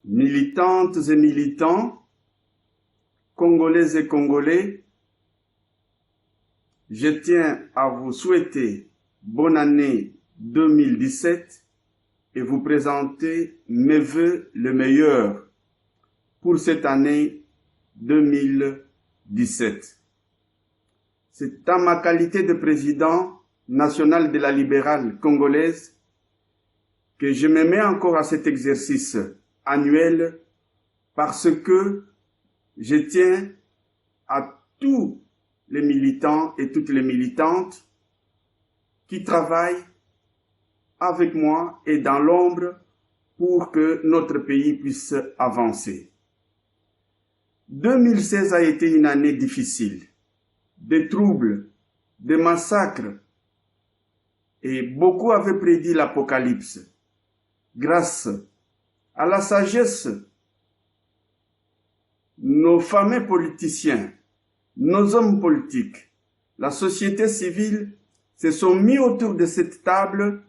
militantes et militants, Congolaises et Congolais, je tiens à vous souhaiter bonne année 2017 et vous présenter mes vœux les meilleurs pour cette année 2017. C'est en ma qualité de président national de la libérale congolaise que je me mets encore à cet exercice annuel parce que je tiens à tous les militants et toutes les militantes qui travaillent avec moi et dans l'ombre pour que notre pays puisse avancer. 2016 a été une année difficile, des troubles, des massacres, et beaucoup avaient prédit l'apocalypse. Grâce à la sagesse, nos fameux politiciens, nos hommes politiques, la société civile se sont mis autour de cette table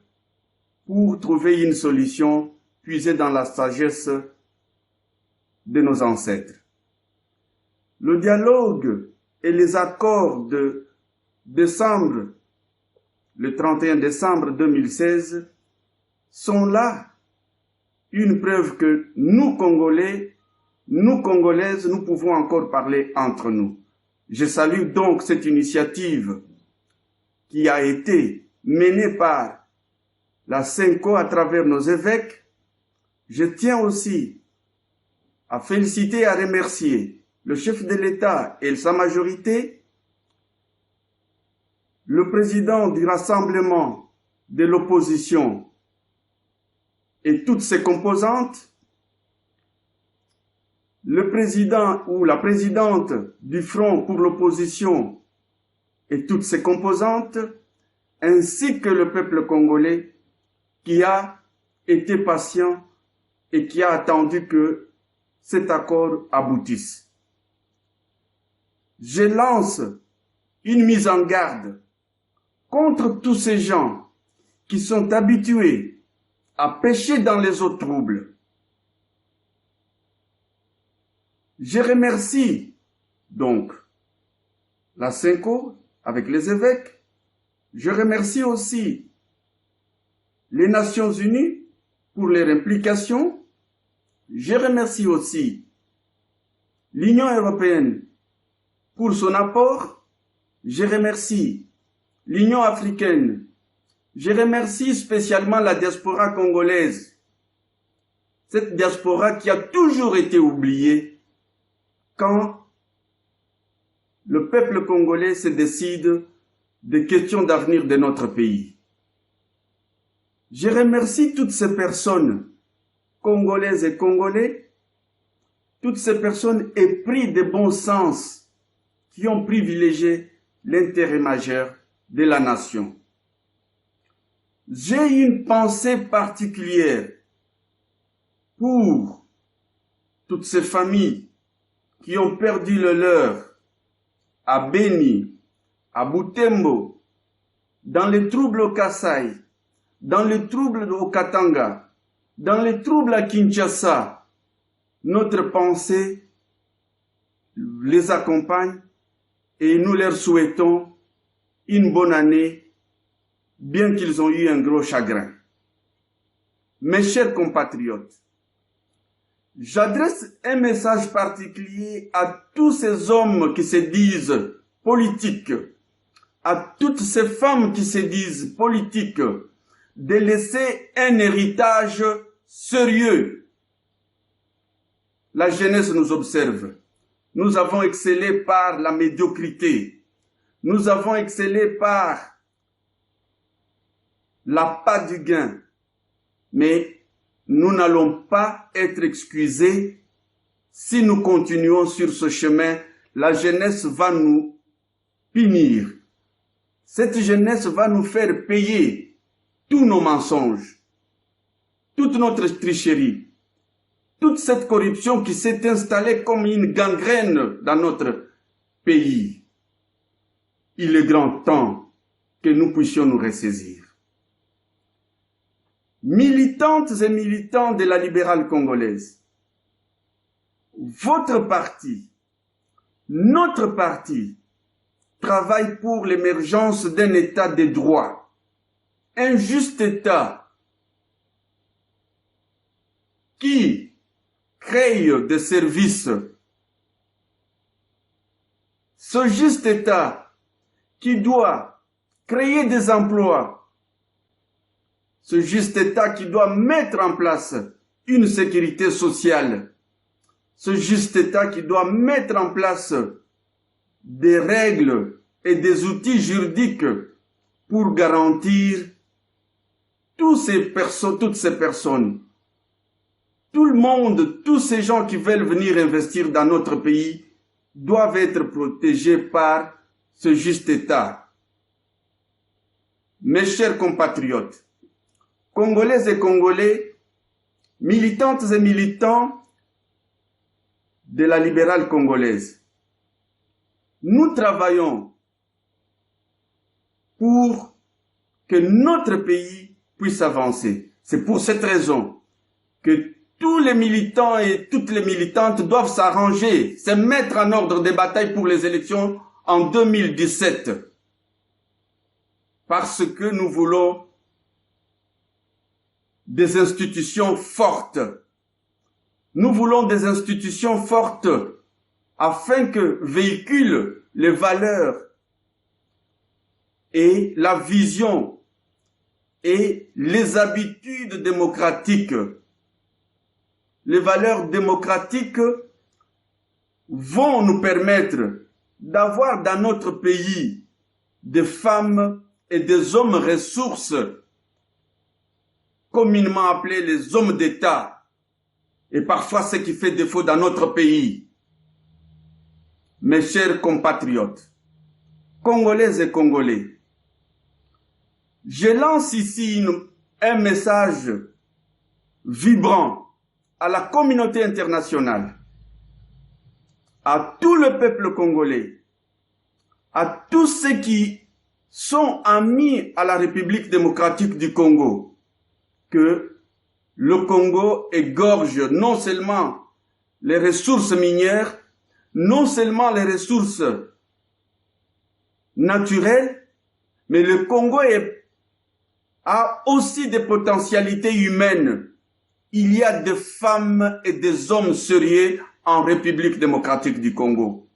pour trouver une solution puisée dans la sagesse de nos ancêtres. Le dialogue et les accords de décembre, le 31 décembre 2016, sont là une preuve que nous, Congolais, nous, Congolaises, nous pouvons encore parler entre nous. Je salue donc cette initiative qui a été menée par la CENCO à travers nos évêques. Je tiens aussi à féliciter et à remercier le chef de l'État et sa majorité, le président du rassemblement de l'opposition et toutes ses composantes, le président ou la présidente du Front pour l'opposition et toutes ses composantes, ainsi que le peuple congolais qui a été patient et qui a attendu que cet accord aboutisse. Je lance une mise en garde contre tous ces gens qui sont habitués à pécher dans les eaux troubles. Je remercie donc la CENCO avec les évêques. Je remercie aussi les Nations Unies pour leur implication. Je remercie aussi l'Union européenne pour son apport. Je remercie l'Union africaine. Je remercie spécialement la diaspora congolaise. Cette diaspora qui a toujours été oubliée quand le peuple congolais se décide des questions d'avenir de notre pays. Je remercie toutes ces personnes, congolaises et congolais, toutes ces personnes épris de bon sens qui ont privilégié l'intérêt majeur de la nation. J'ai une pensée particulière pour toutes ces familles qui ont perdu le leur à Beni, à Butembo, dans les troubles au Kasaï, dans les troubles au Katanga, dans les troubles à Kinshasa. Notre pensée les accompagne et nous leur souhaitons une bonne année, bien qu'ils ont eu un gros chagrin. Mes chers compatriotes, j'adresse un message particulier à tous ces hommes qui se disent politiques, à toutes ces femmes qui se disent politiques, de laisser un héritage sérieux. La jeunesse nous observe. Nous avons excellé par la médiocrité. Nous avons excellé par l'appât du gain. Mais nous n'allons pas être excusés si nous continuons sur ce chemin. La jeunesse va nous punir. Cette jeunesse va nous faire payer tous nos mensonges, toute notre tricherie, toute cette corruption qui s'est installée comme une gangrène dans notre pays. Il est grand temps que nous puissions nous ressaisir. Militantes et militants de la libérale congolaise, votre parti, notre parti, travaille pour l'émergence d'un État de droit, un juste État qui crée des services, ce juste État qui doit créer des emplois, ce juste État qui doit mettre en place une sécurité sociale, ce juste État qui doit mettre en place des règles et des outils juridiques pour garantir toutes ces personnes, tout le monde, tous ces gens qui veulent venir investir dans notre pays doivent être protégés par ce juste État. Mes chers compatriotes, Congolaises et Congolais, militantes et militants de la libérale congolaise, nous travaillons pour que notre pays puisse avancer. C'est pour cette raison que tous les militants et toutes les militantes doivent s'arranger, se mettre en ordre de bataille pour les élections en 2017. Parce que nous voulons des institutions fortes. Nous voulons des institutions fortes afin que véhiculent les valeurs et la vision et les habitudes démocratiques. Les valeurs démocratiques vont nous permettre d'avoir dans notre pays des femmes et des hommes ressources, communément appelés les hommes d'État, et parfois ce qui fait défaut dans notre pays. Mes chers compatriotes, Congolaises et Congolais, je lance ici un message vibrant à la communauté internationale, à tout le peuple congolais, à tous ceux qui sont amis à la République démocratique du Congo, que le Congo égorge non seulement les ressources minières, non seulement les ressources naturelles, mais le Congo a aussi des potentialités humaines. Il y a des femmes et des hommes sérieux en République démocratique du Congo.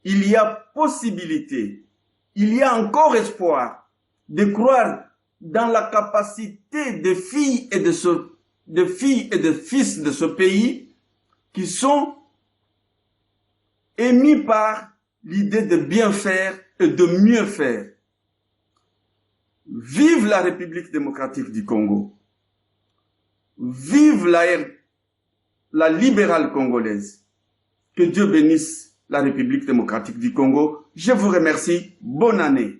Il y a possibilité, il y a encore espoir de croire dans la capacité des filles et de fils de ce pays qui sont émis par l'idée de bien faire et de mieux faire. Vive la République démocratique du Congo. Vive la libérale congolaise. Que Dieu bénisse la République démocratique du Congo. Je vous remercie. Bonne année.